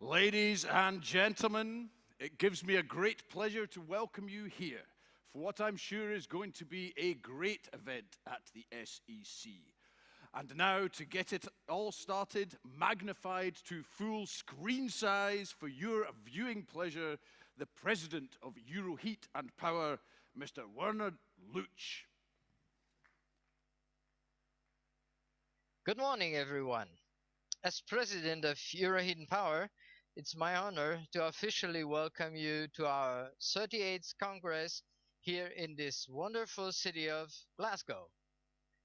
Ladies and gentlemen, it gives me a great pleasure to welcome you here for what I'm sure is going to be a great event at the SEC. And now, to get it all started, magnified to full screen size for your viewing pleasure, the President of Euroheat and Power, Mr. Werner Luch. Good morning, everyone. As President of Euroheat and Power, it's my honor to officially welcome you to our 38th Congress here in this wonderful city of Glasgow.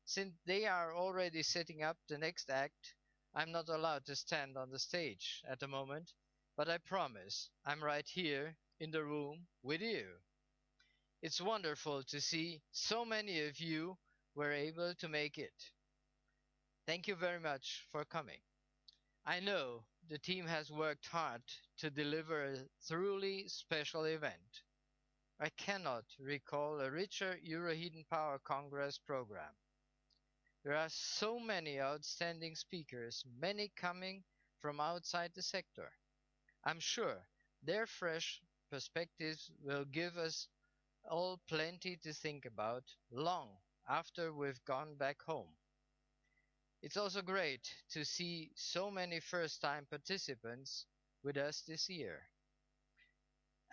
Since they are already setting up the next act, I'm not allowed to stand on the stage at the moment, but I promise I'm right here in the room with you. It's wonderful to see so many of you were able to make it. Thank you very much for coming. I know the team has worked hard to deliver a truly special event. I cannot recall a richer Euroheat and Power Congress program. There are so many outstanding speakers, many coming from outside the sector. I'm sure their fresh perspectives will give us all plenty to think about long after we've gone back home. It's also great to see so many first-time participants with us this year.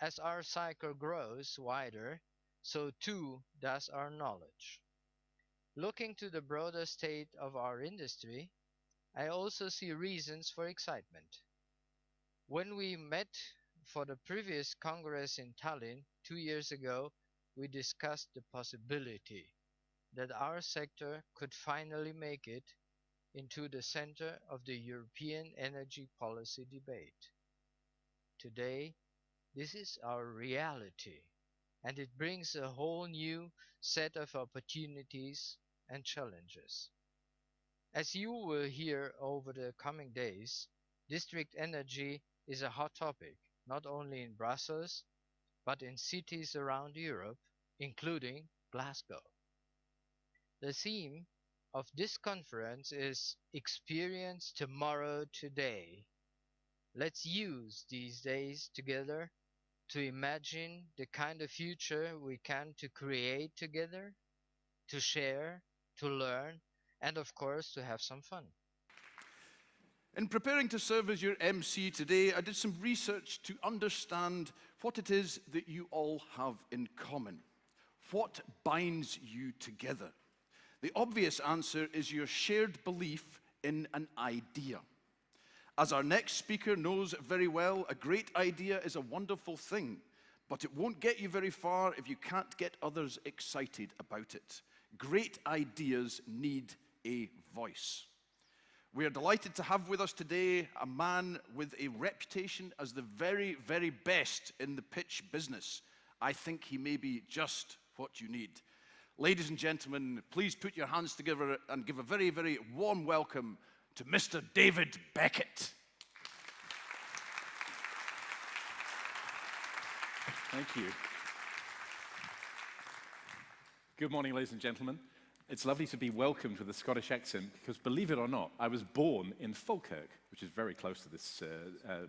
As our cycle grows wider, so too does our knowledge. Looking to the broader state of our industry, I also see reasons for excitement. When we met for the previous Congress in Tallinn 2 years ago, we discussed the possibility that our sector could finally make it into the center of the European energy policy debate. Today, this is our reality, and it brings a whole new set of opportunities and challenges. As you will hear over the coming days, district energy is a hot topic, not only in Brussels, but in cities around Europe, including Glasgow. The theme of this conference is Experience Tomorrow Today. Let's use these days together to imagine the kind of future we can to create together, to share, to learn, and of course to have some fun. In preparing to serve as your MC today, I did some research to understand what it is that you all have in common. What binds you together? The obvious answer is your shared belief in an idea. As our next speaker knows very well, a great idea is a wonderful thing, but it won't get you very far if you can't get others excited about it. Great ideas need a voice. We are delighted to have with us today a man with a reputation as the very, very best in the pitch business. I think he may be just what you need. Ladies and gentlemen, please put your hands together and give a very, very warm welcome to Mr. David Beckett. Thank you. Good morning, ladies and gentlemen. It's lovely to be welcomed with a Scottish accent because, believe it or not, I was born in Falkirk, which is very close to this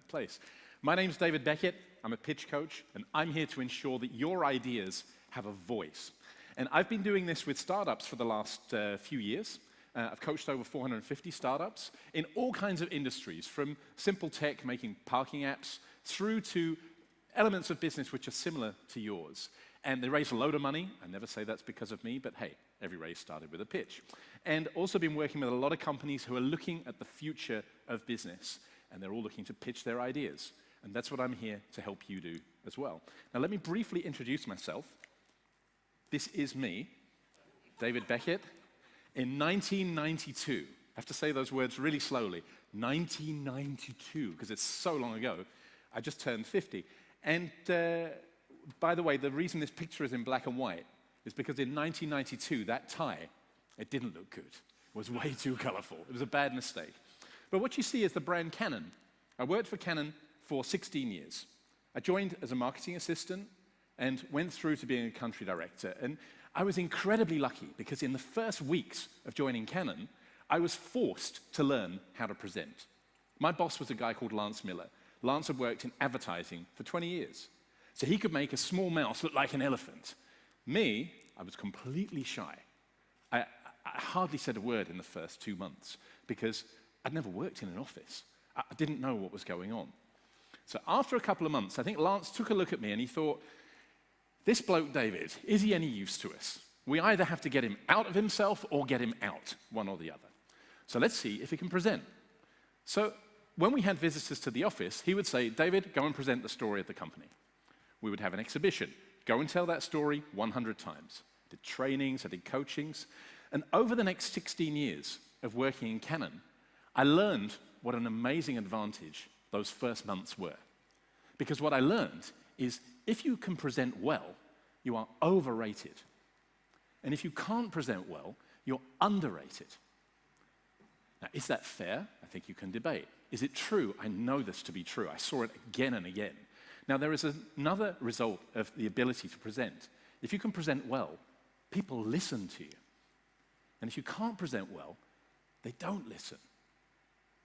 place. My name's David Beckett. I'm a pitch coach, and I'm here to ensure that your ideas have a voice. And I've been doing this with startups for the last few years. I've coached over 450 startups in all kinds of industries, from simple tech, making parking apps, through to elements of business which are similar to yours. And they raise a load of money. I never say that's because of me, but hey, every raise started with a pitch. And also been working with a lot of companies who are looking at the future of business, and they're all looking to pitch their ideas. And that's what I'm here to help you do as well. Now, let me briefly introduce myself. This is me, David Beckett, in 1992. I have to say those words really slowly. 1992, because it's so long ago. I just turned 50. And by the way, the reason this picture is in black and white is because in 1992, that tie, it didn't look good. It was way too colorful. It was a bad mistake. But what you see is the brand Canon. I worked for Canon for 16 years. I joined as a marketing assistant and went through to being a country director. And I was incredibly lucky because in the first weeks of joining Canon, I was forced to learn how to present. My boss was a guy called Lance Miller. Lance had worked in advertising for 20 years. So he could make a small mouse look like an elephant. Me, I was completely shy. I hardly said a word in the first 2 months because I'd never worked in an office. I didn't know what was going on. So after a couple of months, I think Lance took a look at me and he thought, this bloke David, is he any use to us? We either have to get him out of himself or get him out, one or the other. So let's see if he can present. So when we had visitors to the office, he would say, David, go and present the story of the company. We would have an exhibition. Go and tell that story 100 times. I did trainings, I did coachings. And over the next 16 years of working in Canon, I learned what an amazing advantage those first months were. Because what I learned is if you can present well, you are overrated. And if you can't present well, you're underrated. Now, is that fair? I think you can debate. Is it true? I know this to be true. I saw it again and again. Now, there is another result of the ability to present. If you can present well, people listen to you. And if you can't present well, they don't listen.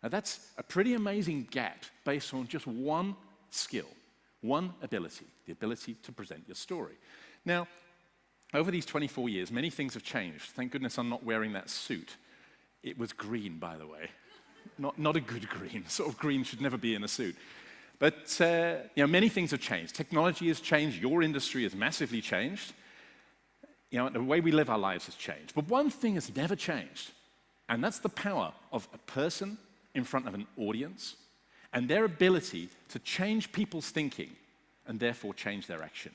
Now, that's a pretty amazing gap based on just one skill, one ability, the ability to present your story. Now, over these 24 years, many things have changed. Thank goodness I'm not wearing that suit. It was green, by the way. Not a good green. Sort of green should never be in a suit. But many things have changed. Technology has changed. Your industry has massively changed. The way we live our lives has changed. But one thing has never changed, and that's the power of a person in front of an audience and their ability to change people's thinking and therefore change their action.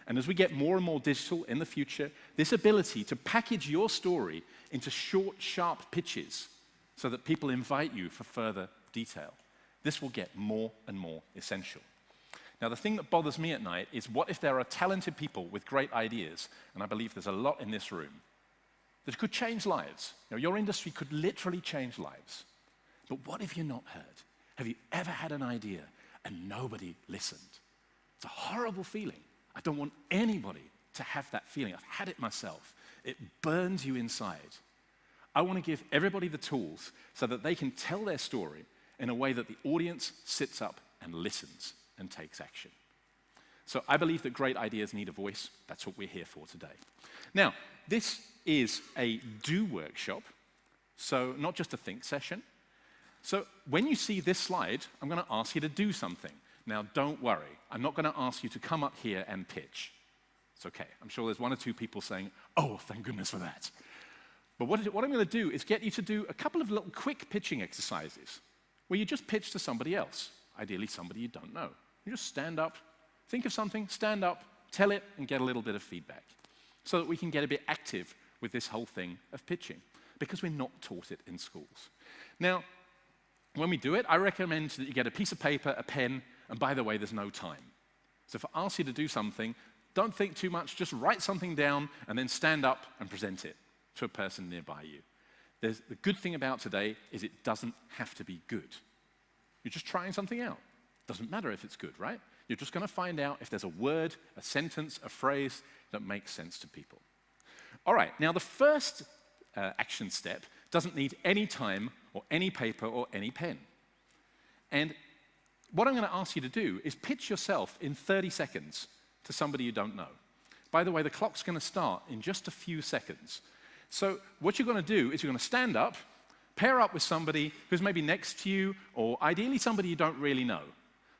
And as we get more and more digital in the future, this ability to package your story into short, sharp pitches so that people invite you for further detail, this will get more and more essential. Now, the thing that bothers me at night is what if there are talented people with great ideas, and I believe there's a lot in this room, that could change lives. Your industry could literally change lives. But what if you're not heard? Have you ever had an idea and nobody listened? It's a horrible feeling. I don't want anybody to have that feeling. I've had it myself. It burns you inside. I want to give everybody the tools so that they can tell their story in a way that the audience sits up and listens and takes action. So I believe that great ideas need a voice. That's what we're here for today. Now, this is a do workshop, so not just a think session. So when you see this slide, I'm going to ask you to do something. Now, don't worry. I'm not going to ask you to come up here and pitch. It's okay. I'm sure there's one or two people saying, oh, thank goodness for that. But what I'm going to do is get you to do a couple of little quick pitching exercises where you just pitch to somebody else, ideally somebody you don't know. You just stand up, think of something, stand up, tell it, and get a little bit of feedback so that we can get a bit active with this whole thing of pitching because we're not taught it in schools. Now, when we do it, I recommend that you get a piece of paper, a pen, and by the way, there's no time. So if I ask you to do something, don't think too much, just write something down and then stand up and present it to a person nearby you. The good thing about today is it doesn't have to be good. You're just trying something out. Doesn't matter if it's good, right? You're just going to find out if there's a word, a sentence, a phrase that makes sense to people. All right, now the first action step doesn't need any time or any paper or any pen. And what I'm going to ask you to do is pitch yourself in 30 seconds to somebody you don't know. By the way, the clock's going to start in just a few seconds. So what you're going to do is you're going to stand up, pair up with somebody who's maybe next to you, or ideally somebody you don't really know.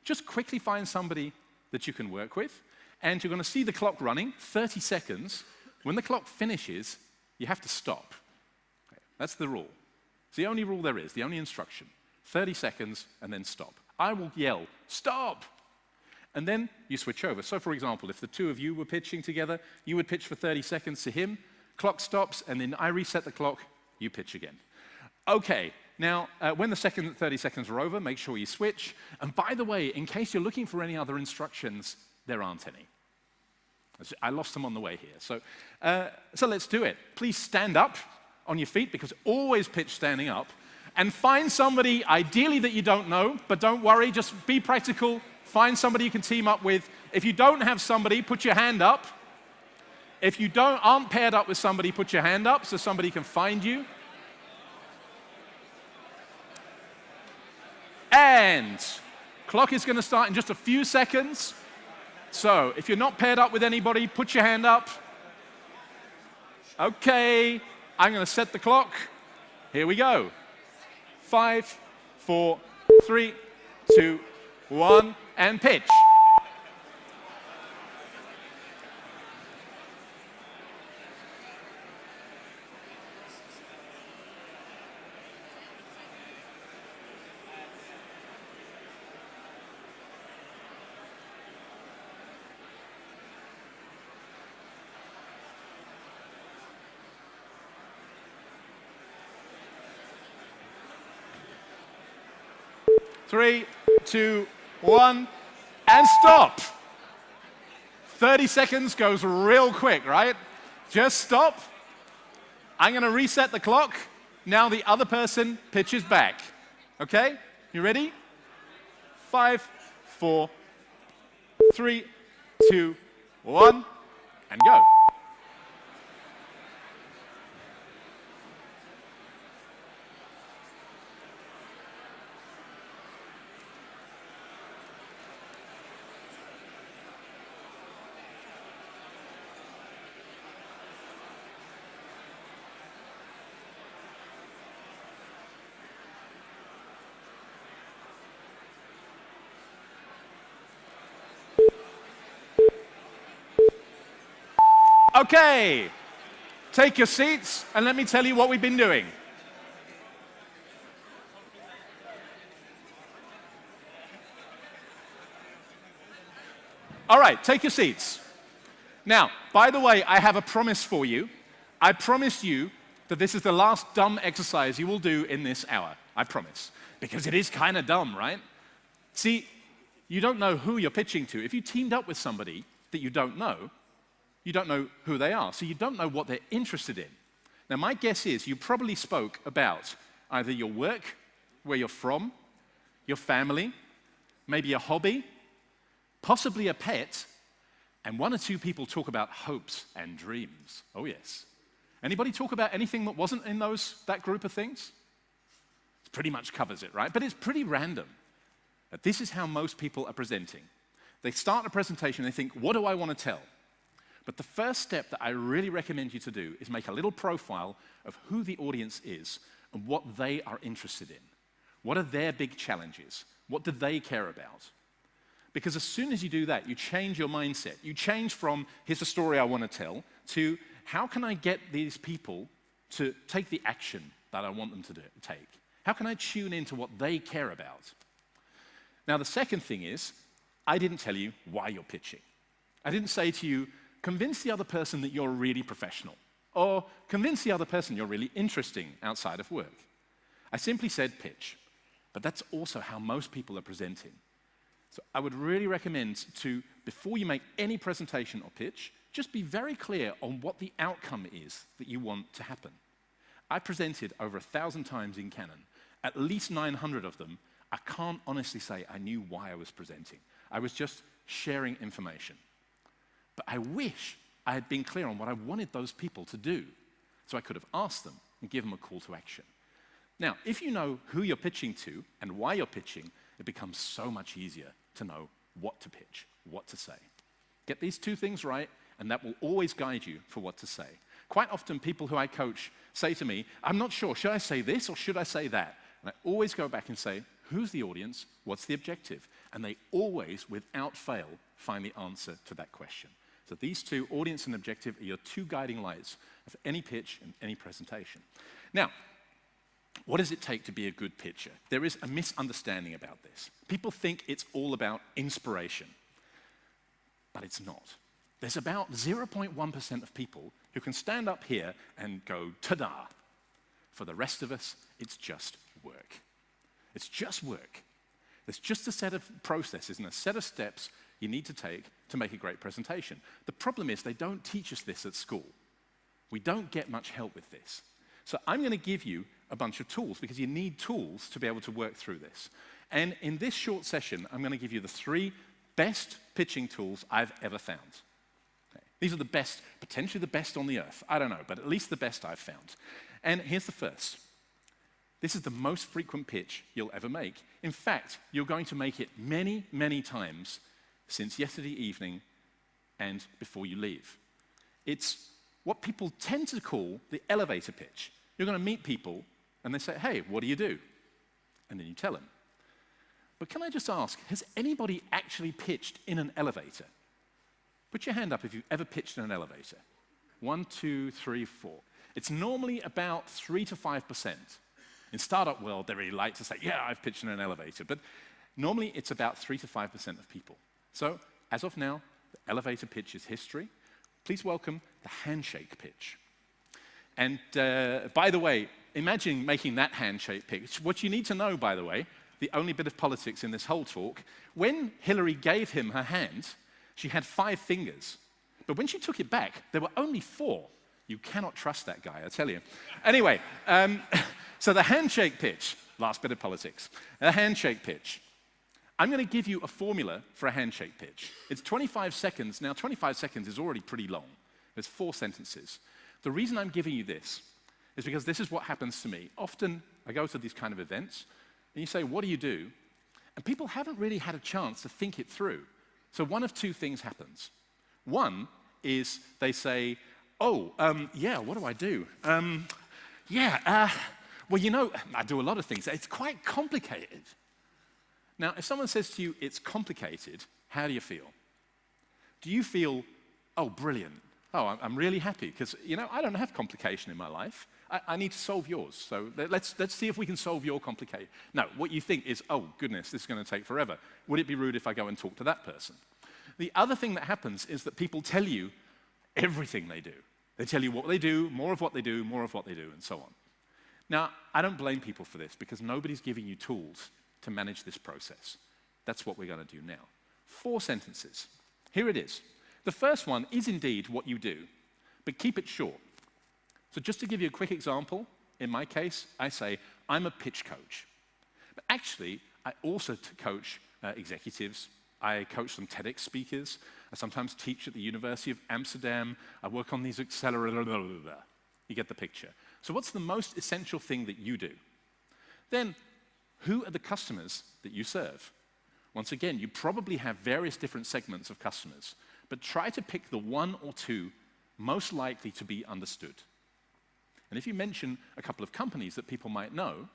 Just quickly find somebody that you can work with, and you're going to see the clock running, 30 seconds. When the clock finishes, you have to stop. Okay, that's the rule. It's the only rule there is, the only instruction. 30 seconds, and then stop. I will yell, stop! And then you switch over. So for example, if the two of you were pitching together, you would pitch for 30 seconds to him, clock stops, and then I reset the clock, you pitch again. Okay, now when the 30 seconds are over, make sure you switch. And by the way, in case you're looking for any other instructions, there aren't any. I lost them on the way here. So let's do it. Please stand up on your feet, because always pitch standing up, and find somebody, ideally that you don't know, but don't worry, just be practical. Find somebody you can team up with. If you don't have somebody, put your hand up. If you aren't paired up with somebody, put your hand up so somebody can find you. And Clock is going to start in just a few seconds. So if you're not paired up with anybody, put your hand up. Okay, I'm going to set the clock. Here we go. 5, 4, 3, 2, 1, and pitch. Three, 2, 1, and stop. 30 seconds goes real quick, right? Just stop. I'm going to reset the clock. Now the other person pitches back. Okay? You ready? 5, 4, 3, 2, 1, and go. Okay, take your seats and let me tell you what we've been doing. All right, take your seats. Now, by the way, I have a promise for you. I promise you that this is the last dumb exercise you will do in this hour. I promise. Because it is kind of dumb, right? See, you don't know who you're pitching to. If you teamed up with somebody that you don't know who they are, so you don't know what they're interested in. Now, my guess is you probably spoke about either your work, where you're from, your family, maybe a hobby, possibly a pet, and one or two people talk about hopes and dreams. Oh, yes. Anybody talk about anything that wasn't in that group of things? It pretty much covers it, right? But it's pretty random. But this is how most people are presenting. They start a presentation, they think, what do I want to tell? But the first step that I really recommend you to do is make a little profile of who the audience is and what they are interested in. What are their big challenges? What do they care about? Because as soon as you do that, you change your mindset. You change from, here's a story I want to tell, to how can I get these people to take the action that I want them to take? How can I tune into what they care about? Now, the second thing is, I didn't tell you why you're pitching. I didn't say to you, convince the other person that you're really professional, or convince the other person you're really interesting outside of work. I simply said pitch, but that's also how most people are presenting. So I would really recommend to, before you make any presentation or pitch, just be very clear on what the outcome is that you want to happen. I presented over 1,000 times in Canon. At least 900 of them, I can't honestly say I knew why I was presenting. I was just sharing information. But I wish I had been clear on what I wanted those people to do, so I could have asked them and given them a call to action. Now, if you know who you're pitching to and why you're pitching, it becomes so much easier to know what to pitch, what to say. Get these two things right, and that will always guide you for what to say. Quite often, people who I coach say to me, I'm not sure, should I say this or should I say that? And I always go back and say, who's the audience? What's the objective? And they always, without fail, find the answer to that question. So these two, audience and objective, are your two guiding lights of any pitch and any presentation. Now, what does it take to be a good pitcher? There is a misunderstanding about this. People think it's all about inspiration, but it's not. There's about 0.1% of people who can stand up here and go, ta-da. For the rest of us, it's just work. It's just work. There's just a set of processes and a set of steps you need to take to make a great presentation. The problem is they don't teach us this at school. We don't get much help with this. So I'm going to give you a bunch of tools because you need tools to be able to work through this. And in this short session, I'm going to give you the 3 best pitching tools I've ever found. Okay. These are the best, potentially the best on the earth. I don't know, but at least the best I've found. And here's the first. This is the most frequent pitch you'll ever make. In fact, you're going to make it many, many times since yesterday evening and before you leave. It's what people tend to call the elevator pitch. You're going to meet people and they say, hey, what do you do? And then you tell them. But can I just ask, has anybody actually pitched in an elevator? Put your hand up if you've ever pitched in an elevator. 1, 2, 3, 4. It's normally about 3 to 5%. In startup world, they really like to say, yeah, I've pitched in an elevator. But normally, it's about 3 to 5% of people. So, as of now, the elevator pitch is history. Please welcome the handshake pitch. And by the way, imagine making that handshake pitch. What you need to know, by the way, the only bit of politics in this whole talk, when Hillary gave him her hand, she had 5 fingers. But when she took it back, there were only 4. You cannot trust that guy, I tell you. Anyway, so the handshake pitch, last bit of politics. A handshake pitch. I'm going to give you a formula for a handshake pitch. It's 25 seconds. Now, 25 seconds is already pretty long. There's 4 sentences. The reason I'm giving you this is because this is what happens to me. Often, I go to these kind of events, and you say, what do you do? And people haven't really had a chance to think it through. So one of 2 things happens. One is they say, oh, yeah, what do I do? Well, you know, I do a lot of things. It's quite complicated. Now, if someone says to you, it's complicated, how do you feel? Do you feel, oh, brilliant. Oh, I'm really happy because, you know, I don't have complication in my life. I need to solve yours. So let's see if we can solve your complication. No, what you think is, oh, goodness, this is going to take forever. Would it be rude if I go and talk to that person? The other thing that happens is that people tell you everything they do. They tell you what they do, more of what they do, more of what they do, and so on. Now, I don't blame people for this because nobody's giving you tools to manage this process. That's what we're going to do now. 4 sentences. Here it is. The first one is indeed what you do, but keep it short. So just to give you a quick example, in my case, I say, I'm a pitch coach. But actually, I also coach executives. I coach some TEDx speakers. I sometimes teach at the University of Amsterdam. I work on these accelerators. You get the picture. So what's the most essential thing that you do? Then, who are the customers that you serve? Once again, you probably have various different segments of customers, but try to pick the 1 or 2 most likely to be understood. And if you mention a couple of companies that people might know,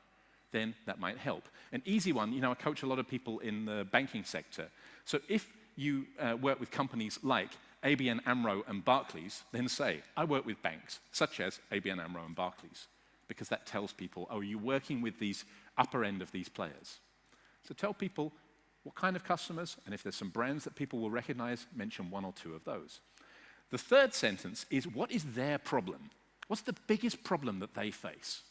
then that might help. An easy one, you know, I coach a lot of people in the banking sector. So if you work with companies like ABN AMRO and Barclays, then say, I work with banks such as ABN AMRO and Barclays, because that tells people, oh, you're working with these upper end of these players. So tell people what kind of customers, and if there's some brands that people will recognize, mention 1 or 2 of those. The third sentence is, what is their problem? What's the biggest problem that they face?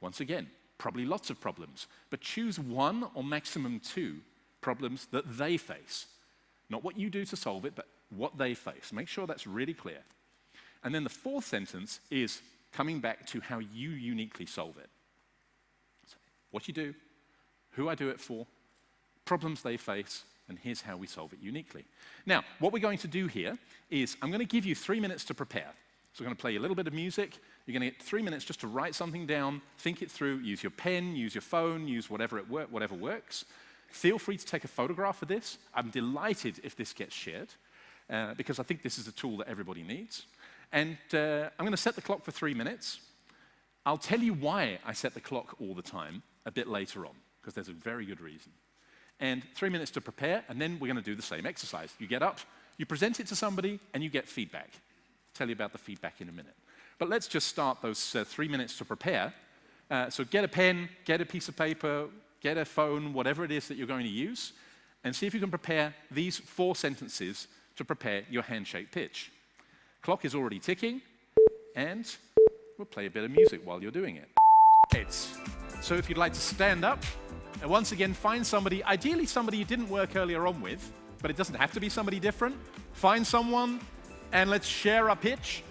Once again, probably lots of problems, but choose 1 or maximum 2 problems that they face. Not what you do to solve it, but what they face. Make sure that's really clear. And then the 4th sentence is coming back to how you uniquely solve it. So, what you do, who I do it for, problems they face, and here's how we solve it uniquely. Now, what we're going to do here is I'm going to give you 3 minutes to prepare. So we're going to play a little bit of music. You're going to get 3 minutes just to write something down, think it through, use your pen, use your phone, use whatever works. Feel free to take a photograph of this. I'm delighted if this gets shared, because I think this is a tool that everybody needs. And I'm going to set the clock for 3 minutes. I'll tell you why I set the clock all the time a bit later on, because there's a very good reason. And 3 minutes to prepare, and then we're going to do the same exercise. You get up, you present it to somebody, and you get feedback. I'll tell you about the feedback in a minute. But let's just start those 3 minutes to prepare. So get a pen, get a piece of paper, get a phone, whatever it is that you're going to use, and see if you can prepare these 4 sentences to prepare your handshake pitch. Clock is already ticking, and we'll play a bit of music while you're doing it. So if you'd like to stand up, and once again, find somebody, ideally somebody you didn't work earlier on with, but it doesn't have to be somebody different. Find someone, and let's share a pitch.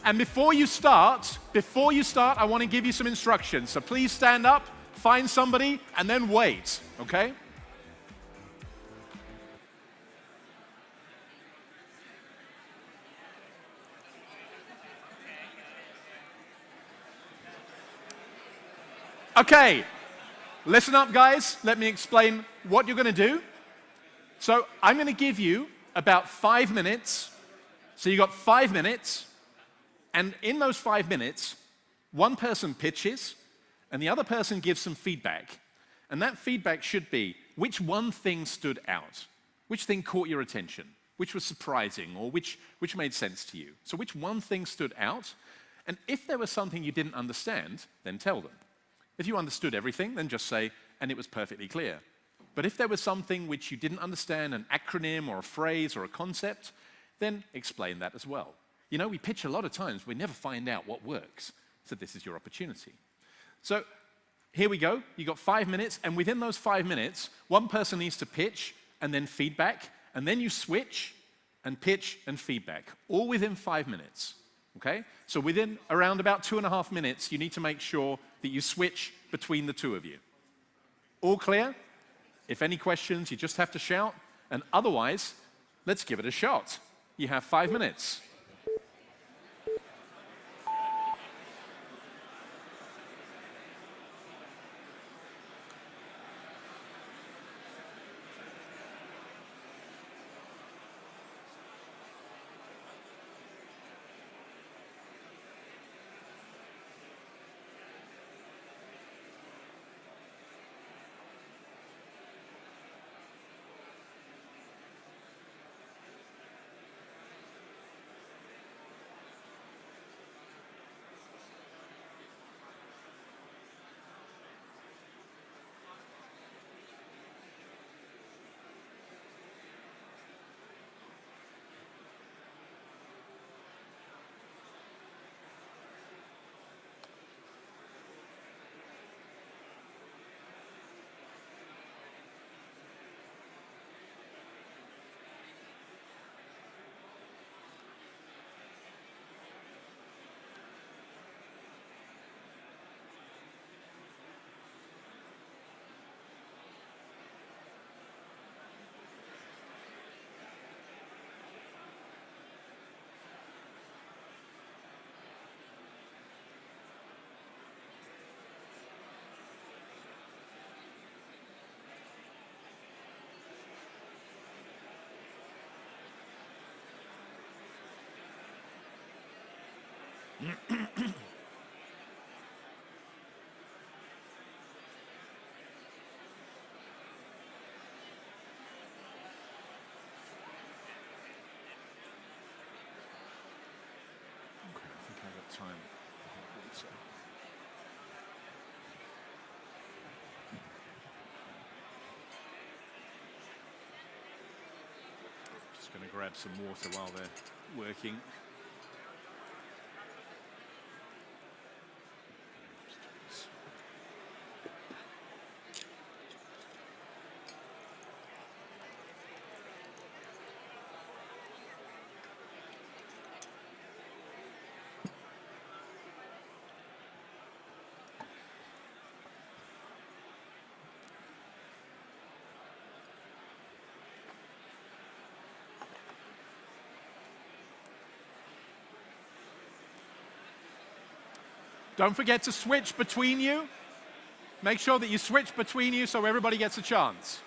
And before you start, I want to give you some instructions. So please stand up, find somebody, and then wait, okay? Okay, listen up, guys. Let me explain what you're going to do. So I'm going to give you about 5 minutes. So you got 5 minutes, and in those 5 minutes, one person pitches, and the other person gives some feedback. And that feedback should be, which one thing stood out? Which thing caught your attention? Which was surprising, or which made sense to you? So which one thing stood out? And if there was something you didn't understand, then tell them. If you understood everything, then just say, and it was perfectly clear. But if there was something which you didn't understand, an acronym or a phrase or a concept, then explain that as well. You know, we pitch a lot of times, we never find out what works. So this is your opportunity. So here we go. You got 5 minutes, and within those 5 minutes, one person needs to pitch and then feedback, and then you switch and pitch and feedback, all within 5 minutes. Okay? So within around about 2.5 minutes, you need to make sure that you switch between the two of you. All clear? If any questions, you just have to shout, and otherwise, let's give it a shot. You have 5 minutes. Time. So. Just going to grab some water while they're working. Don't forget to switch between you. Make sure that you switch between you so everybody gets a chance.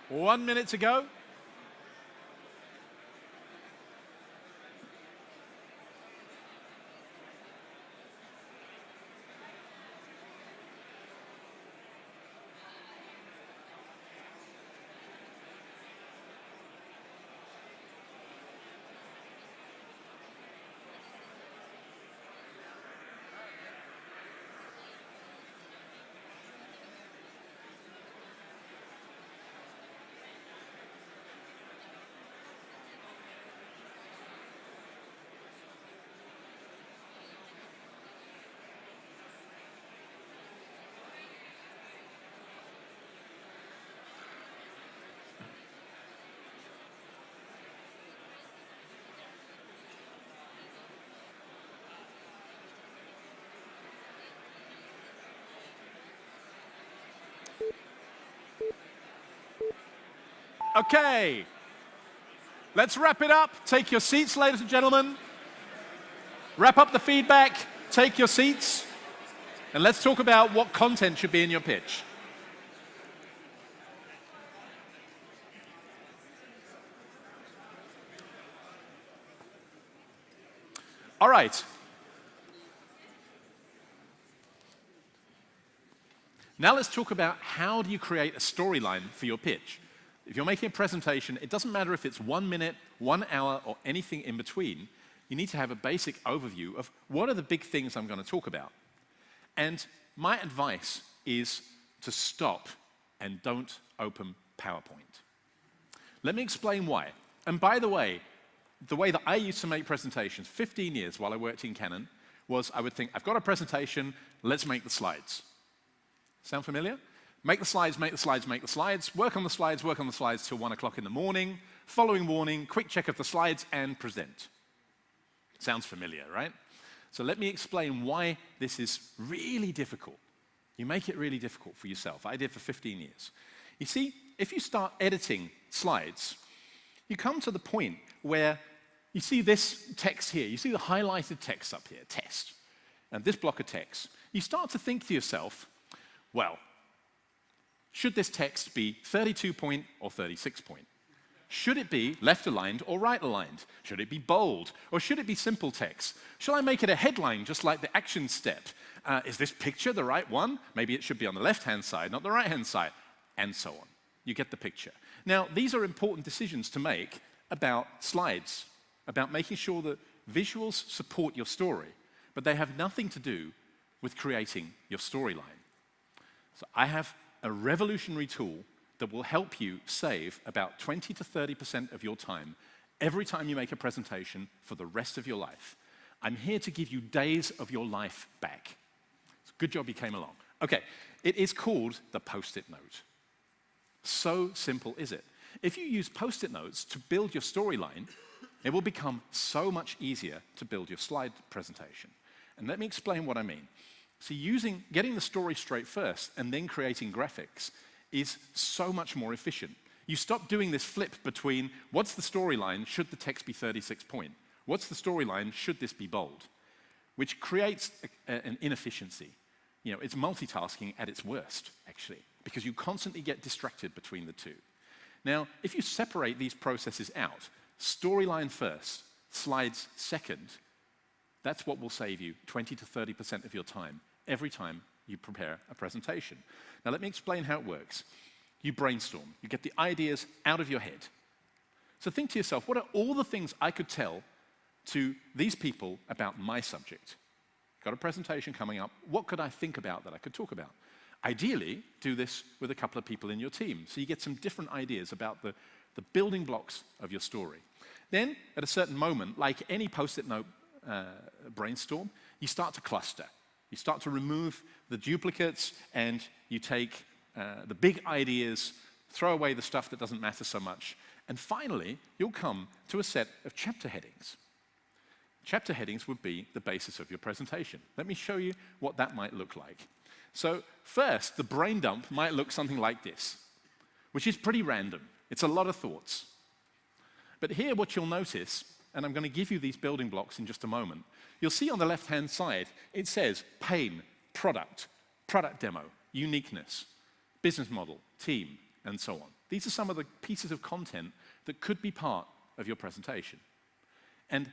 1 minute to go. Okay, let's wrap it up. Take your seats, ladies and gentlemen. Wrap up the feedback, take your seats, and let's talk about what content should be in your pitch. All right. Now let's talk about how do you create a storyline for your pitch. If you're making a presentation, it doesn't matter if it's 1 minute, 1 hour, or anything in between. You need to have a basic overview of what are the big things I'm going to talk about. And my advice is to stop and don't open PowerPoint. Let me explain why. And by the way that I used to make presentations 15 years while I worked in Canon was I would think, I've got a presentation, let's make the slides. Sound familiar? Make the slides, make the slides, make the slides, work on the slides till 1 o'clock in the morning, following morning, quick check of the slides, and present. Sounds familiar, right? So let me explain why this is really difficult. You make it really difficult for yourself. I did for 15 years. You see, if you start editing slides, you come to the point where you see this text here, you see the highlighted text up here, test, and this block of text. You start to think to yourself, well, should this text be 32 point or 36 point? Should it be left aligned or right aligned? Should it be bold or should it be simple text? Shall I make it a headline just like the action step? Is this picture the right one? Maybe it should be on the left-hand side, not the right-hand side, and so on. You get the picture. Now, these are important decisions to make about slides, about making sure that visuals support your story, but they have nothing to do with creating your storyline. So I have a revolutionary tool that will help you save about 20 to 30% of your time every time you make a presentation for the rest of your life. I'm here to give you days of your life back. It's a good job you came along. Okay, it is called the Post-it note. So simple is it. If you use Post-it notes to build your storyline, it will become so much easier to build your slide presentation. And let me explain what I mean. So getting the story straight first and then creating graphics is so much more efficient. You stop doing this flip between what's the storyline, should the text be 36 point? What's the storyline, should this be bold? Which creates an inefficiency. You know, it's multitasking at its worst, actually, because you constantly get distracted between the two. Now, if you separate these processes out, storyline first, slides second, that's what will save you 20 to 30% of your time every time you prepare a presentation. Now let me explain how it works. You brainstorm, you get the ideas out of your head. So think to yourself, what are all the things I could tell to these people about my subject? Got a presentation coming up, what could I think about that I could talk about? Ideally, do this with a couple of people in your team, so you get some different ideas about the building blocks of your story. Then, at a certain moment, like any Post-it note brainstorm, you start to cluster. You start to remove the duplicates and you take the big ideas, throw away the stuff that doesn't matter so much, and finally, you'll come to a set of chapter headings. Chapter headings would be the basis of your presentation. Let me show you what that might look like. So first, the brain dump might look something like this, which is pretty random. It's a lot of thoughts. But here what you'll notice, and I'm going to give you these building blocks in just a moment, you'll see on the left-hand side, it says pain, product, product demo, uniqueness, business model, team, and so on. These are some of the pieces of content that could be part of your presentation. And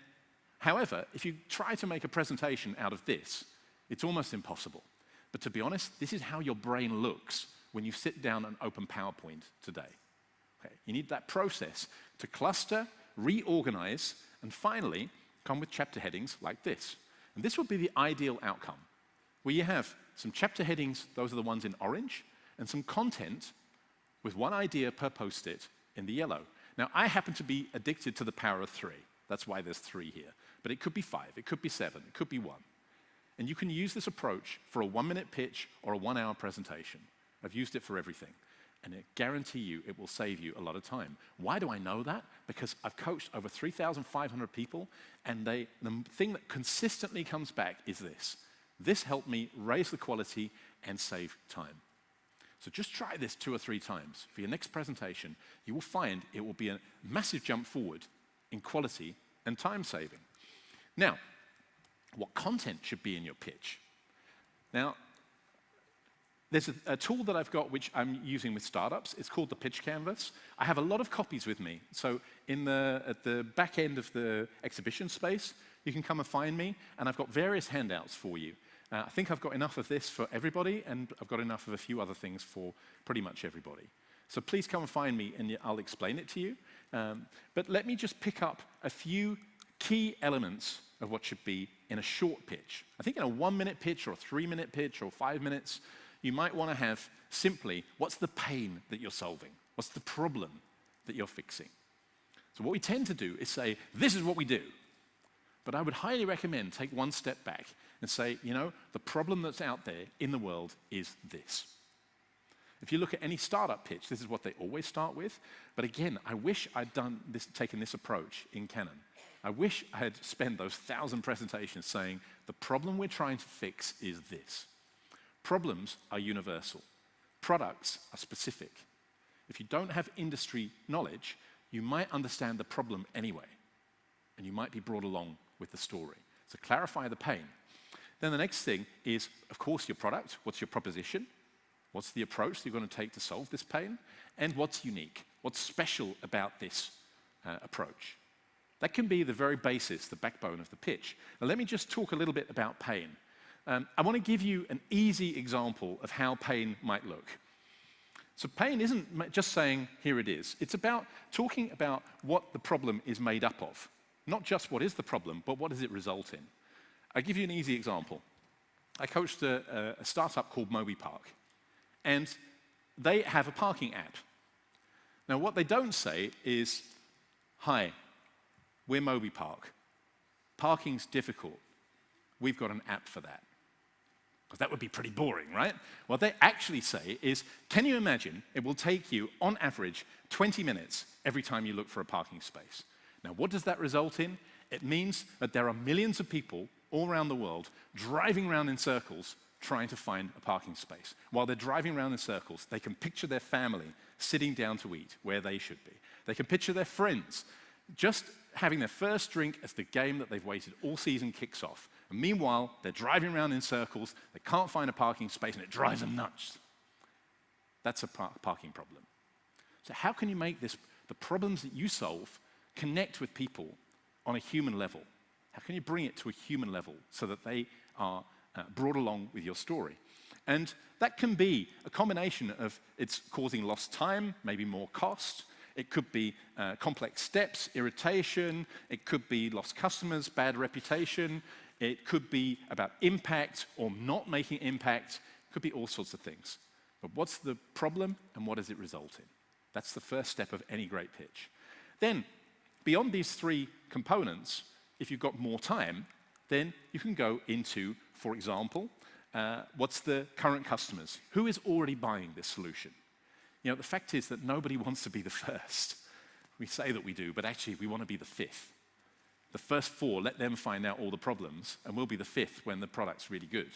however, if you try to make a presentation out of this, it's almost impossible. But to be honest, this is how your brain looks when you sit down and open PowerPoint today. Okay? You need that process to cluster, reorganize, and finally come with chapter headings like this. And this would be the ideal outcome, where you have some chapter headings, those are the ones in orange, and some content with one idea per post-it in the yellow. Now, I happen to be addicted to the power of 3. That's why there's 3 here. But it could be 5, it could be 7, it could be 1. And you can use this approach for a 1-minute pitch or a 1-hour presentation. I've used it for everything. And I guarantee you it will save you a lot of time. Why do I know that? Because I've coached over 3,500 people, and the thing that consistently comes back is this. This helped me raise the quality and save time. So just try this 2 or 3 times. For your next presentation, you will find it will be a massive jump forward in quality and time saving. Now, what content should be in your pitch? Now, there's a tool that I've got which I'm using with startups. It's called the Pitch Canvas. I have a lot of copies with me. So at the back end of the exhibition space, you can come and find me, and I've got various handouts for you. I think I've got enough of this for everybody, and I've got enough of a few other things for pretty much everybody. So please come and find me, and I'll explain it to you. But let me just pick up a few key elements of what should be in a short pitch. I think in a 1-minute pitch or a 3-minute pitch or 5 minutes, you might want to have simply, what's the pain that you're solving? What's the problem that you're fixing? So what we tend to do is say, this is what we do. But I would highly recommend take one step back and say, you know, the problem that's out there in the world is this. If you look at any startup pitch, this is what they always start with. But again, I wish I'd taken this approach in Canon. I wish I had spent those 1,000 presentations saying, the problem we're trying to fix is this. Problems are universal. Products are specific. If you don't have industry knowledge, you might understand the problem anyway, and you might be brought along with the story. So clarify the pain. Then the next thing is, of course, your product. What's your proposition? What's the approach that you're going to take to solve this pain? And what's unique? What's special about this approach? That can be the very basis, the backbone of the pitch. Now, let me just talk a little bit about pain. I want to give you an easy example of how pain might look. So pain isn't just saying, here it is. It's about talking about what the problem is made up of. Not just what is the problem, but what does it result in. I'll give you an easy example. I coached a startup called MobiPark, and they have a parking app. Now, what they don't say is, hi, we're MobiPark. Parking's difficult. We've got an app for that. Because that would be pretty boring, right? What they actually say is, can you imagine it will take you, on average, 20 minutes every time you look for a parking space? Now, what does that result in? It means that there are millions of people all around the world driving around in circles trying to find a parking space. While they're driving around in circles, they can picture their family sitting down to eat where they should be. They can picture their friends just having their first drink as the game that they've waited all season kicks off. And meanwhile, they're driving around in circles, they can't find a parking space, and it drives them nuts. That's a parking problem. So how can you make the problems that you solve connect with people on a human level? How can you bring it to a human level so that they are brought along with your story? And that can be a combination of it's causing lost time, maybe more cost. It could be complex steps, irritation. It could be lost customers, bad reputation. It could be about impact or not making impact. It could be all sorts of things. But what's the problem and what does it result in? That's the first step of any great pitch. Then, beyond these 3 components, if you've got more time, then you can go into, for example, what's the current customers? Who is already buying this solution? You know, the fact is that nobody wants to be the first. We say that we do, but actually we want to be the 5th. The first 4, let them find out all the problems, and we'll be the 5th when the product's really good.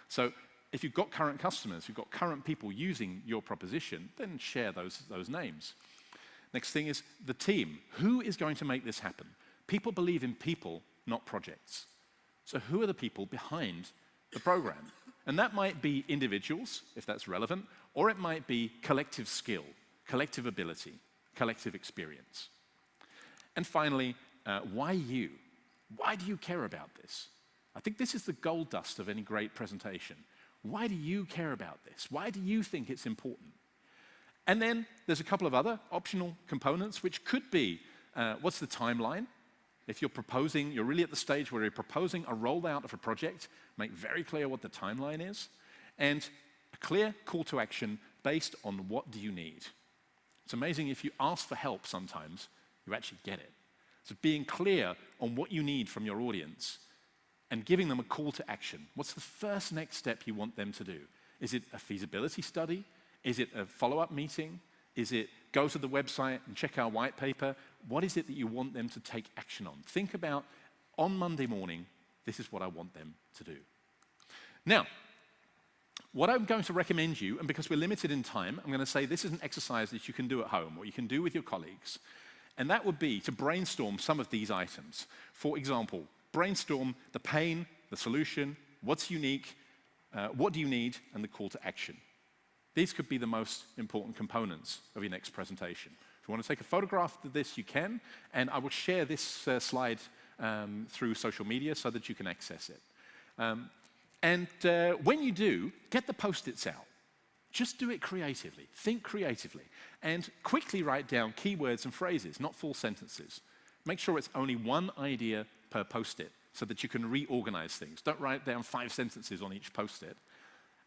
So if you've got current customers, you've got current people using your proposition, then share those names. Next thing is the team. Who is going to make this happen? People believe in people, not projects. So who are the people behind the program? And that might be individuals, if that's relevant, or it might be collective skill. collective ability, collective experience. And finally, why you? Why do you care about this? I think this is the gold dust of any great presentation. Why do you care about this? Why do you think it's important? And then there's a couple of other optional components, which could be, what's the timeline? If you're proposing, you're really at the stage where you're proposing a rollout of a project, make very clear what the timeline is, and a clear call to action based on what do you need. It's amazing if you ask for help sometimes, you actually get it. So being clear on what you need from your audience and giving them a call to action. What's the first next step you want them to do? Is it a feasibility study? Is it a follow-up meeting? Is it go to the website and check our white paper? What is it that you want them to take action on? Think about, on Monday morning, this is what I want them to do. Now, what I'm going to recommend you, and because we're limited in time, I'm going to say this is an exercise that you can do at home, or you can do with your colleagues, and that would be to brainstorm some of these items. For example, brainstorm the pain, the solution, what's unique, what do you need, and the call to action. These could be the most important components of your next presentation. If you want to take a photograph of this, you can, and I will share this slide through social media so that you can access it. When you do, get the Post-its out. Just do it creatively. Think creatively. And quickly write down keywords and phrases, not full sentences. Make sure it's only one idea per Post-it so that you can reorganize things. Don't write down 5 sentences on each Post-it.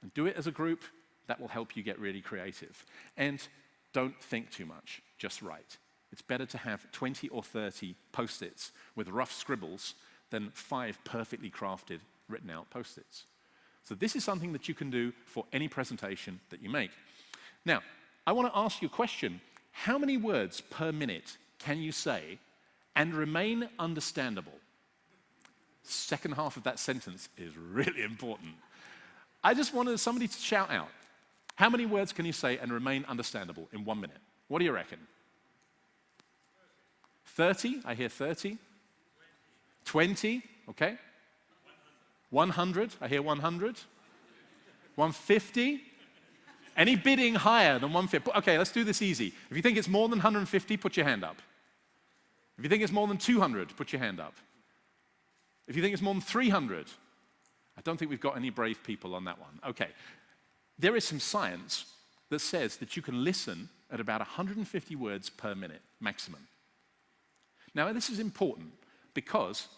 And do it as a group. That will help you get really creative. And don't think too much. Just write. It's better to have 20 or 30 Post-its with rough scribbles than 5 perfectly crafted, written out Post-its. So this is something that you can do for any presentation that you make. Now, I want to ask you a question. How many words per minute can you say and remain understandable? Second half of that sentence is really important. I just wanted somebody to shout out. How many words can you say and remain understandable in 1 minute? What do you reckon? 30? I hear 30. 20? Okay. 100? I hear 100. 150? Any bidding higher than 150? Okay, let's do this easy. If you think it's more than 150, put your hand up. If you think it's more than 200, put your hand up. If you think it's more than 300, I don't think we've got any brave people on that one. Okay. There is some science that says that you can listen at about 150 words per minute, maximum. Now, this is important because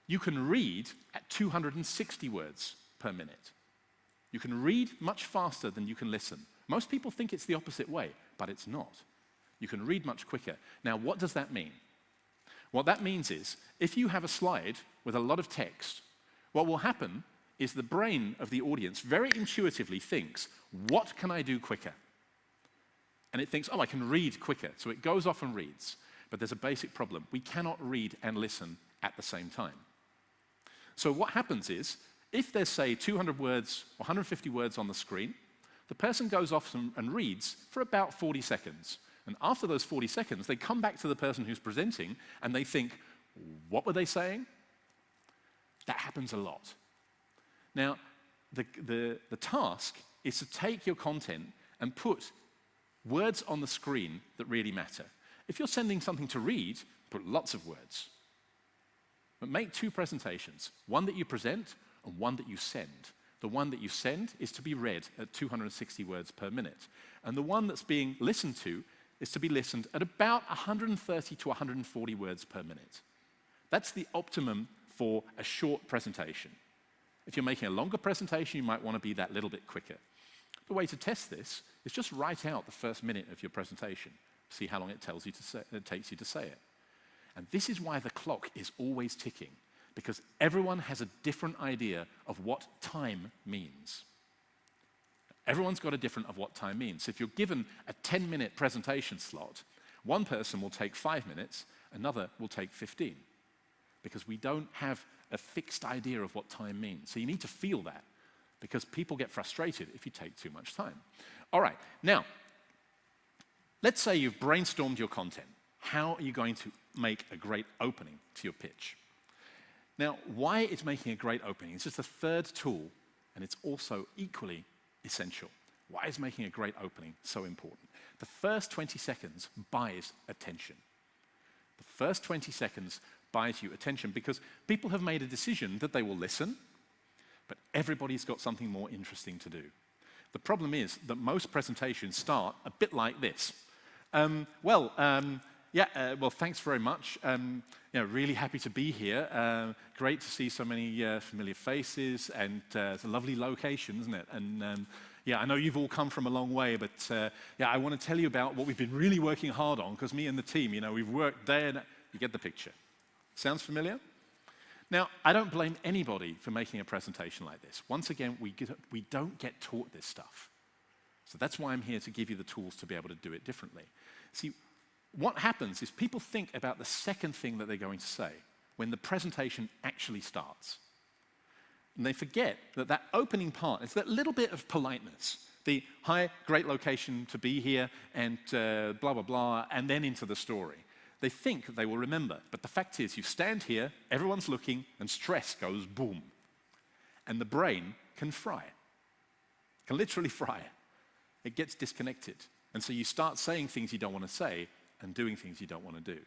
you can read at 260 words per minute. You can read much faster than you can listen. Most people think it's the opposite way, but it's not. You can read much quicker. Now, what does that mean? What that means is, if you have a slide with a lot of text, what will happen is the brain of the audience very intuitively thinks, what can I do quicker? And it thinks, oh, I can read quicker. So it goes off and reads. But there's a basic problem. We cannot read and listen at the same time. So what happens is, if there's, say, 200 words or 150 words on the screen, the person goes off and reads for about 40 seconds. And after those 40 seconds, they come back to the person who's presenting and they think, what were they saying? That happens a lot. Now, the task is to take your content and put words on the screen that really matter. If you're sending something to read, put lots of words. But make 2 presentations, one that you present and one that you send. The one that you send is to be read at 260 words per minute. And the one that's being listened to is to be listened at about 130 to 140 words per minute. That's the optimum for a short presentation. If you're making a longer presentation, you might want to be that little bit quicker. The way to test this is just write out the first minute of your presentation. See how long it takes you to say it. And this is why the clock is always ticking, because everyone has a different idea of what time means. Everyone's got a different of what time means. So if you're given a 10-minute presentation slot, one person will take 5 minutes, another will take 15, because we don't have a fixed idea of what time means. So you need to feel that, because people get frustrated if you take too much time. All right, now, let's say you've brainstormed your content. How are you going to make a great opening to your pitch? Now, why is making a great opening? It's just a third tool, and it's also equally essential. Why is making a great opening so important? The first 20 seconds buys attention. The first 20 seconds buys you attention because people have made a decision that they will listen, but everybody's got something more interesting to do. The problem is that most presentations start a bit like this. Well, thanks very much. Really happy to be here. Great to see so many familiar faces, and it's a lovely location, isn't it? And I know you've all come from a long way, but I want to tell you about what we've been really working hard on, because me and the team, we've worked day and night. You get the picture. Sounds familiar? Now, I don't blame anybody for making a presentation like this. Once again, we don't get taught this stuff. So that's why I'm here to give you the tools to be able to do it differently. See, what happens is people think about the second thing that they're going to say when the presentation actually starts. And they forget that that opening part, it's that little bit of politeness. The, hi, great location to be here, and blah, blah, blah, and then into the story. They think that they will remember, but the fact is you stand here, everyone's looking, and stress goes boom. And the brain can fry. Can literally fry. It gets disconnected. And so you start saying things you don't want to say and doing things you don't want to do.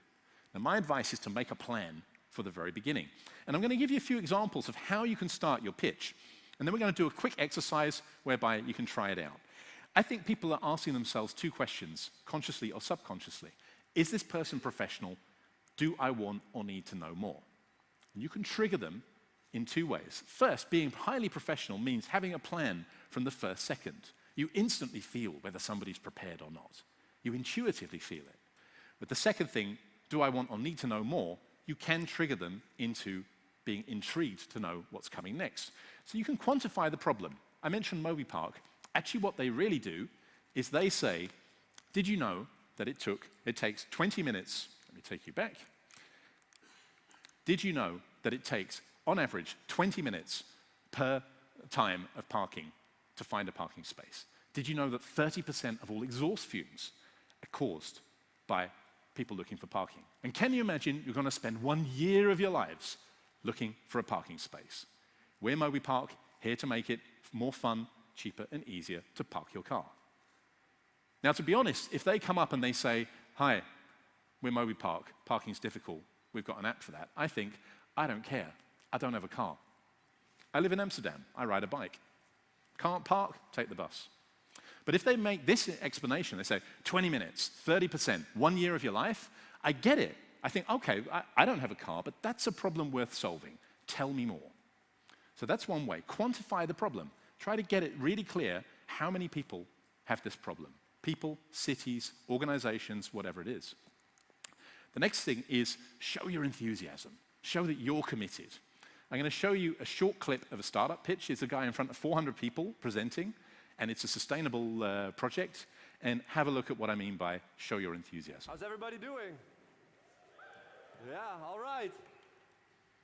Now, my advice is to make a plan for the very beginning. And I'm going to give you a few examples of how you can start your pitch. And then we're going to do a quick exercise whereby you can try it out. I think people are asking themselves two questions, consciously or subconsciously. Is this person professional? Do I want or need to know more? And you can trigger them in two ways. First, being highly professional means having a plan from the first second. You instantly feel whether somebody's prepared or not. You intuitively feel it. But the second thing, do I want or need to know more, you can trigger them into being intrigued to know what's coming next. So you can quantify the problem. I mentioned Moby Park. Actually, what they really do is they say, did you know that it takes 20 minutes, let me take you back. Did you know that it takes, on average, 20 minutes per time of parking to find a parking space? Did you know that 30% of all exhaust fumes are caused by people looking for parking? And can you imagine you're going to spend 1 year of your lives looking for a parking space? We're Moby Park, here to make it more fun, cheaper, and easier to park your car. Now, to be honest, if they come up and they say, hi, we're Moby Park, parking's difficult, we've got an app for that, I think, I don't care, I don't have a car. I live in Amsterdam, I ride a bike. Can't park, take the bus. But if they make this explanation, they say, 20 minutes, 30%, 1 year of your life, I get it. I think, okay, I don't have a car, but that's a problem worth solving. Tell me more. So that's one way. Quantify the problem. Try to get it really clear how many people have this problem. People, cities, organizations, whatever it is. The next thing is show your enthusiasm. Show that you're committed. I'm going to show you a short clip of a startup pitch. It's a guy in front of 400 people presenting, and it's a sustainable project. And have a look at what I mean by show your enthusiasm. How's everybody doing? Yeah, all right.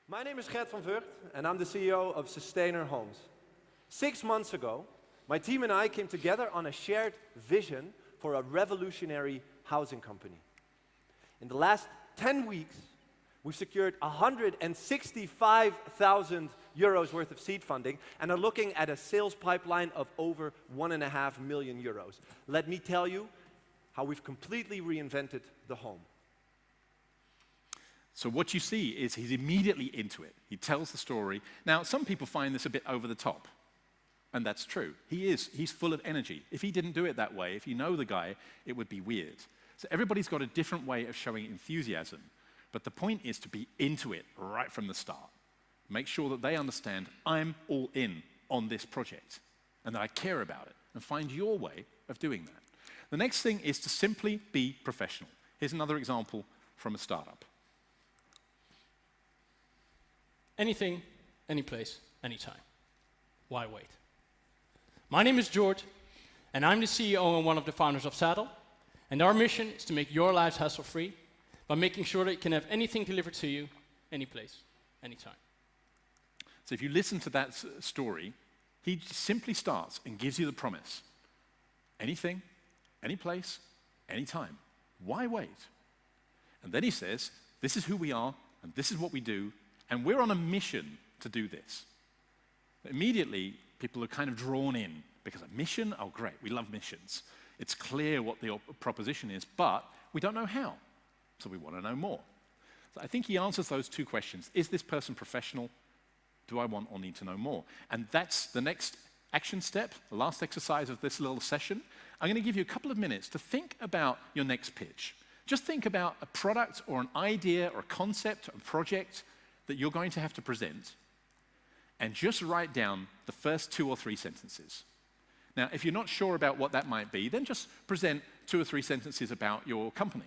My name is Gert van Vught, and I'm the CEO of Sustainer Homes. 6 months ago, my team and I came together on a shared vision for a revolutionary housing company. In the last 10 weeks, we've secured 165,000 euros worth of seed funding and are looking at a sales pipeline of over 1.5 million euros. Let me tell you how we've completely reinvented the home. So what you see is he's immediately into it. He tells the story. Now, some people find this a bit over the top. And that's true. He's full of energy. If he didn't do it that way, if you know the guy, it would be weird. So everybody's got a different way of showing enthusiasm. But the point is to be into it right from the start. Make sure that they understand I'm all in on this project and that I care about it, and find your way of doing that. The next thing is to simply be professional. Here's another example from a startup. Anything, any place, anytime. Why wait? My name is George, and I'm the CEO and one of the founders of Saddle. And our mission is to make your lives hassle-free by making sure that you can have anything delivered to you, any place, anytime. So if you listen to that story, he simply starts and gives you the promise. Anything, any place, anytime. Why wait? And then he says, this is who we are, and this is what we do, and we're on a mission to do this. Immediately, people are kind of drawn in Because a mission, oh great, we love missions. It's clear what the proposition is, but we don't know how. So we want to know more. So I think he answers those two questions. Is this person professional? Do I want or need to know more? And that's the next action step, the last exercise of this little session. I'm going to give you a couple of minutes to think about your next pitch. Just think about a product or an idea or a concept or a project that you're going to have to present, and just write down the first 2 or 3 sentences. Now, if you're not sure about what that might be, then just present 2 or 3 sentences about your company.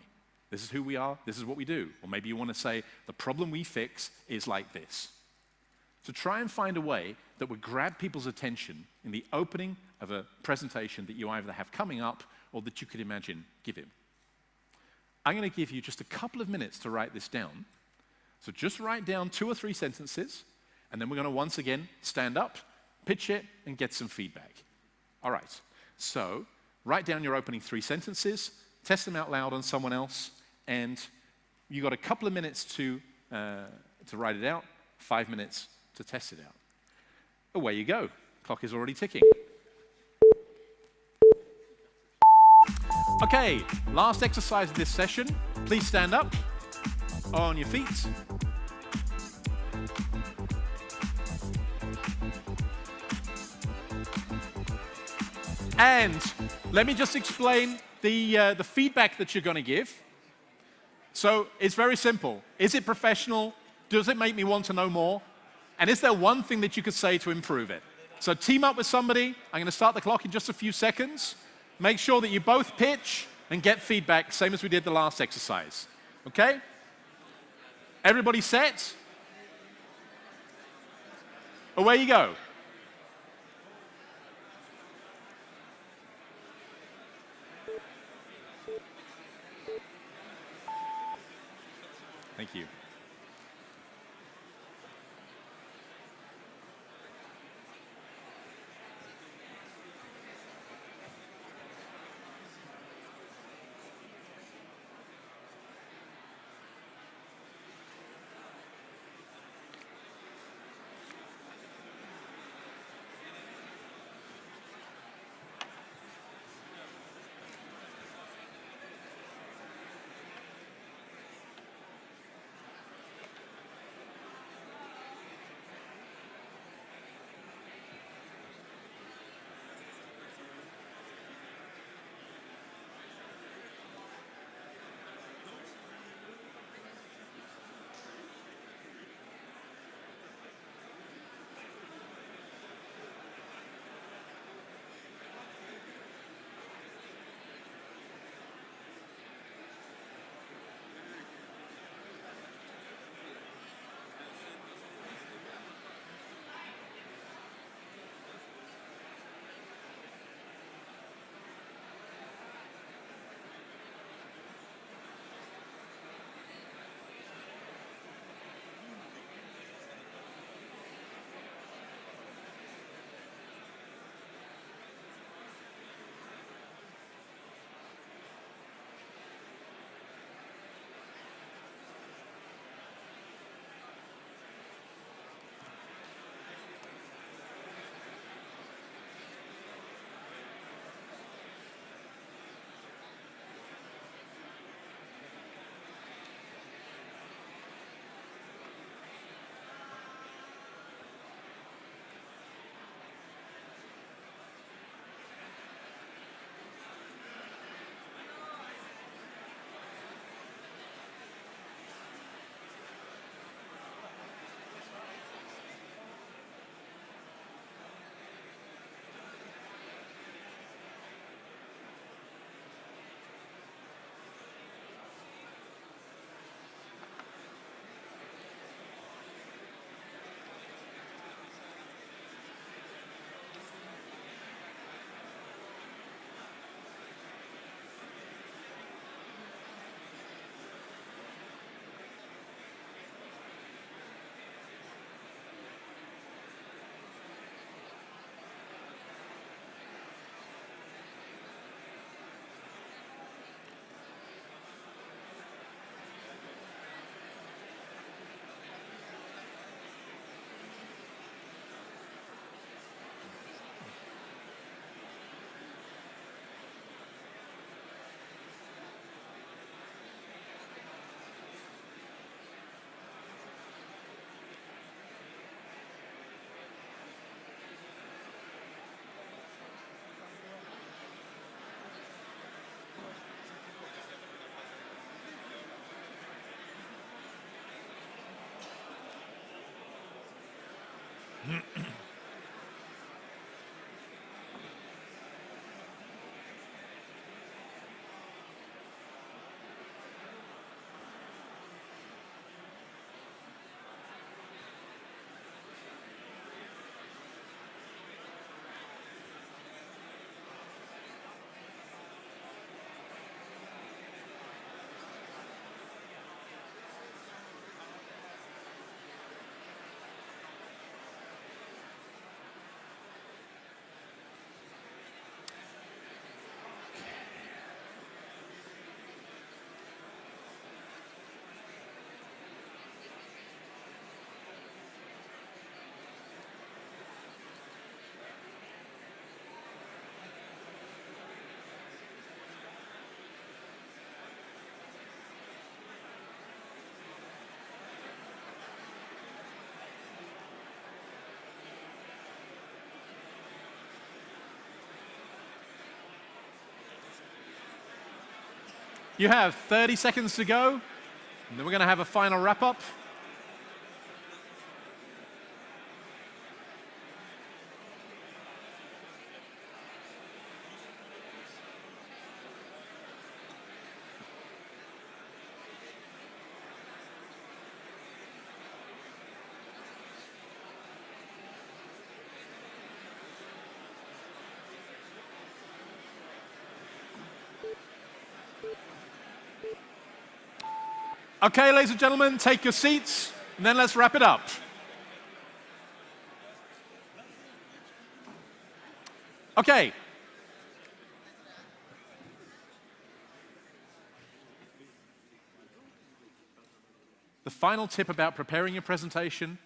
This is who we are, this is what we do. Or maybe you want to say, the problem we fix is like this. So try and find a way that would grab people's attention in the opening of a presentation that you either have coming up or that you could imagine giving. I'm going to give you just a couple of minutes to write this down. So just write down 2 or 3 sentences, and then we're going to once again stand up, pitch it, and get some feedback. All right, so write down your opening 3 sentences, test them out loud on someone else, and you got a couple of minutes to write it out, 5 minutes to test it out. Away you go. Clock is already ticking. Okay, last exercise of this session. Please stand up on your feet. And let me just explain the feedback that you're going to give. So it's very simple. Is it professional? Does it make me want to know more? And is there one thing that you could say to improve it? So team up with somebody. I'm going to start the clock in just a few seconds. Make sure that you both pitch and get feedback, same as we did the last exercise. Okay? Everybody set? Away you go. Thank you. You have 30 seconds to go, and then we're going to have a final wrap-up. Okay, ladies and gentlemen, take your seats, and then let's wrap it up. Okay. The final tip about preparing your presentation,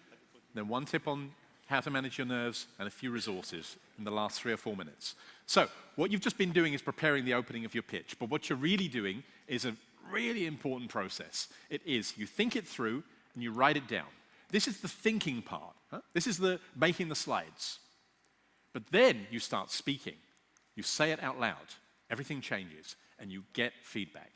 then one tip on how to manage your nerves, and a few resources in the last 3 or 4 minutes. So, what you've just been doing is preparing the opening of your pitch, but what you're really doing is a really important process. It is, you think it through and you write it down. This is the thinking part. This is the making the slides. But then you start speaking. You say it out loud. Everything changes and you get feedback.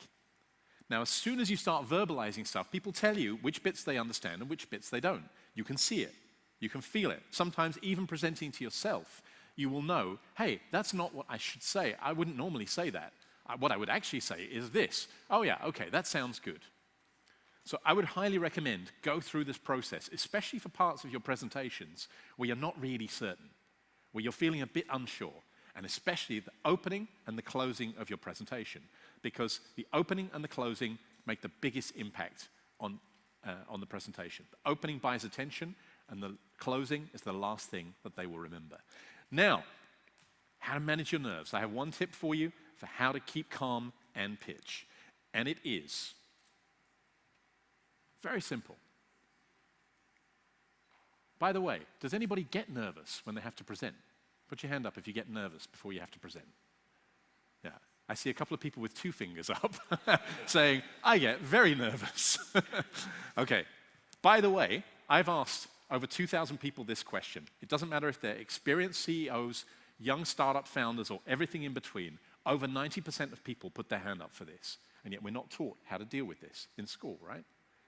Now, as soon as you start verbalizing stuff, people tell you which bits they understand and which bits they don't. You can see it. You can feel it. Sometimes even presenting to yourself, you will know, hey, that's not what I should say. I wouldn't normally say that. What I would actually say is this. Oh yeah, okay, that sounds good. So I would highly recommend go through this process, especially for parts of your presentations where you're not really certain, where you're feeling a bit unsure, and especially the opening and the closing of your presentation, because the opening and the closing make the biggest impact on the presentation. The opening buys attention, and the closing is the last thing that they will remember. Now, how to manage your nerves. I have one tip for you for how to keep calm and pitch. And it is very simple. By the way, does anybody get nervous when they have to present? Put your hand up if you get nervous before you have to present. Yeah, I see a couple of people with 2 fingers up saying, I get very nervous. Okay, by the way, I've asked over 2,000 people this question. It doesn't matter if they're experienced CEOs, young startup founders, or everything in between. Over 90% of people put their hand up for this, and yet we're not taught how to deal with this in school, right?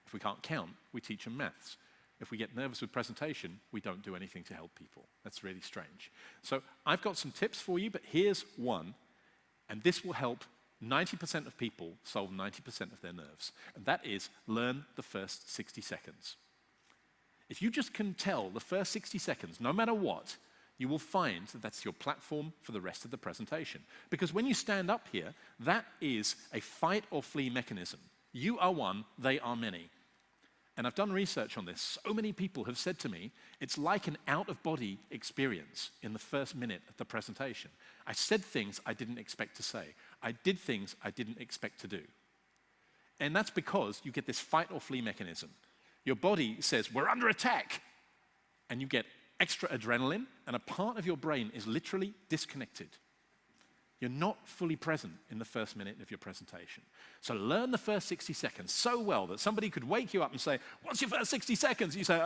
If we can't count, we teach them maths. If we get nervous with presentation, we don't do anything to help people. That's really strange. So I've got some tips for you, but here's one, and this will help 90% of people solve 90% of their nerves, and that is learn the first 60 seconds. If you just can tell the first 60 seconds, no matter what, you will find that that's your platform for the rest of the presentation. Because when you stand up here, that is a fight or flee mechanism. You are one, they are many. And I've done research on this. So many people have said to me, it's like an out-of-body experience in the first minute of the presentation. I said things I didn't expect to say. I did things I didn't expect to do. And that's because you get this fight or flee mechanism. Your body says, we're under attack. And you get extra adrenaline, and a part of your brain is literally disconnected. You're not fully present in the first minute of your presentation. So learn the first 60 seconds so well that somebody could wake you up and say, what's your first 60 seconds? You say,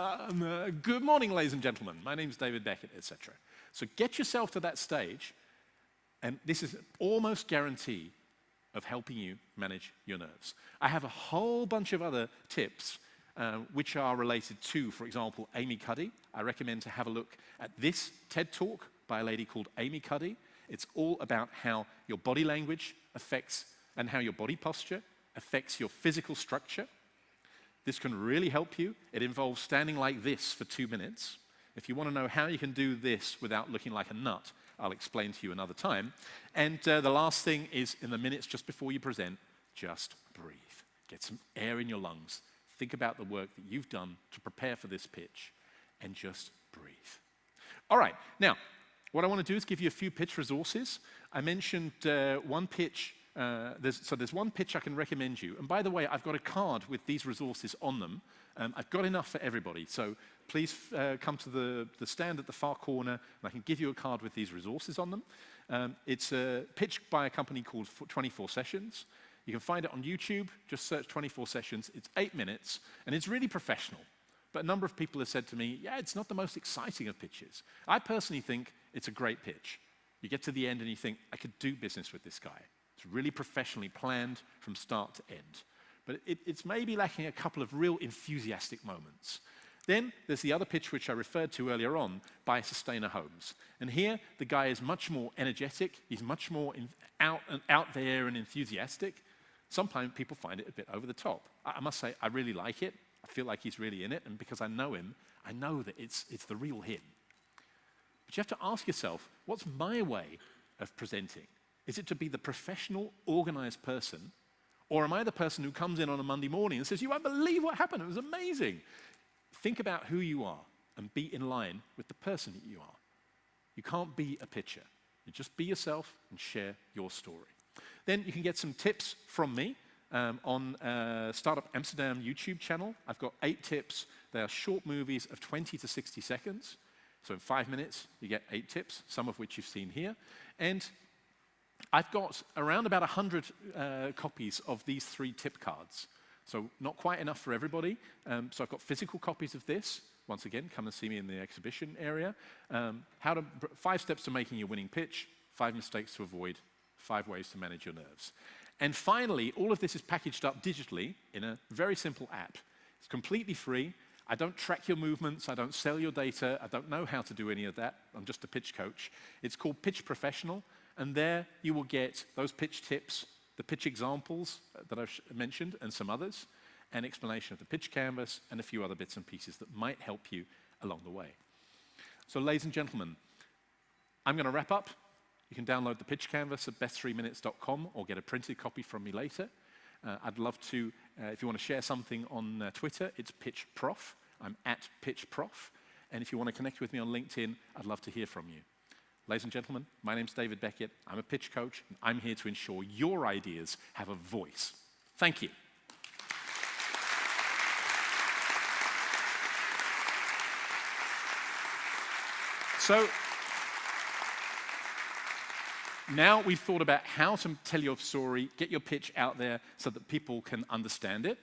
good morning, ladies and gentlemen. My name's David Beckett, etc. So get yourself to that stage, and this is almost guarantee of helping you manage your nerves. I have a whole bunch of other tips which are related to, for example, Amy Cuddy. I recommend to have a look at this TED Talk by a lady called Amy Cuddy. It's all about how your body language affects and how your body posture affects your physical structure. This can really help you. It involves standing like this for 2 minutes. If you want to know how you can do this without looking like a nut, I'll explain to you another time. And the last thing is, in the minutes just before you present, just breathe. Get some air in your lungs. Think about the work that you've done to prepare for this pitch, and just breathe. All right, now, what I want to do is give you a few pitch resources. I mentioned one pitch. There's one pitch I can recommend you. And by the way, I've got a card with these resources on them. I've got enough for everybody. So please come to the stand at the far corner, and I can give you a card with these resources on them. It's a pitch by a company called 24 Sessions. You can find it on YouTube. Just search 24 Sessions. It's 8 minutes, and it's really professional. But a number of people have said to me, yeah, it's not the most exciting of pitches. I personally think it's a great pitch. You get to the end and you think, I could do business with this guy. It's really professionally planned from start to end. But it's maybe lacking a couple of real enthusiastic moments. Then there's the other pitch which I referred to earlier on by Sustainer Homes. And here, the guy is much more energetic. He's much more out there and enthusiastic. Sometimes people find it a bit over the top. I must say, I really like it. I feel like he's really in it. And because I know him, I know that it's the real him. But you have to ask yourself, what's my way of presenting? Is it to be the professional, organized person? Or am I the person who comes in on a Monday morning and says, you won't believe what happened, it was amazing? Think about who you are and be in line with the person that you are. You can't be a pitcher. You just be yourself and share your story. Then you can get some tips from me on Startup Amsterdam YouTube channel. I've got 8 tips. They are short movies of 20 to 60 seconds. So in 5 minutes, you get 8 tips, some of which you've seen here. And I've got around about 100 copies of these 3 tip cards. So not quite enough for everybody. So I've got physical copies of this. Once again, come and see me in the exhibition area. 5 steps to making your winning pitch, 5 mistakes to avoid, 5 ways to manage your nerves. And finally, all of this is packaged up digitally in a very simple app. It's completely free. I don't track your movements. I don't sell your data. I don't know how to do any of that. I'm just a pitch coach. It's called Pitch Professional. And there you will get those pitch tips, the pitch examples that I've mentioned, and some others, an explanation of the pitch canvas, and a few other bits and pieces that might help you along the way. So ladies and gentlemen, I'm going to wrap up. You can download the pitch canvas at best3minutes.com or get a printed copy from me later. I'd love to, if you want to share something on Twitter, it's PitchProf. I'm at PitchProf. And if you want to connect with me on LinkedIn, I'd love to hear from you. Ladies and gentlemen, my name's David Beckett. I'm a pitch coach, and I'm here to ensure your ideas have a voice. Thank you. So, now we've thought about how to tell your story, get your pitch out there so that people can understand it.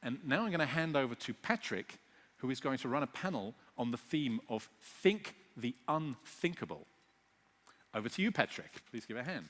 And now I'm going to hand over to Patrick, who is going to run a panel on the theme of Think the Unthinkable. Over to you, Patrick. Please give a hand.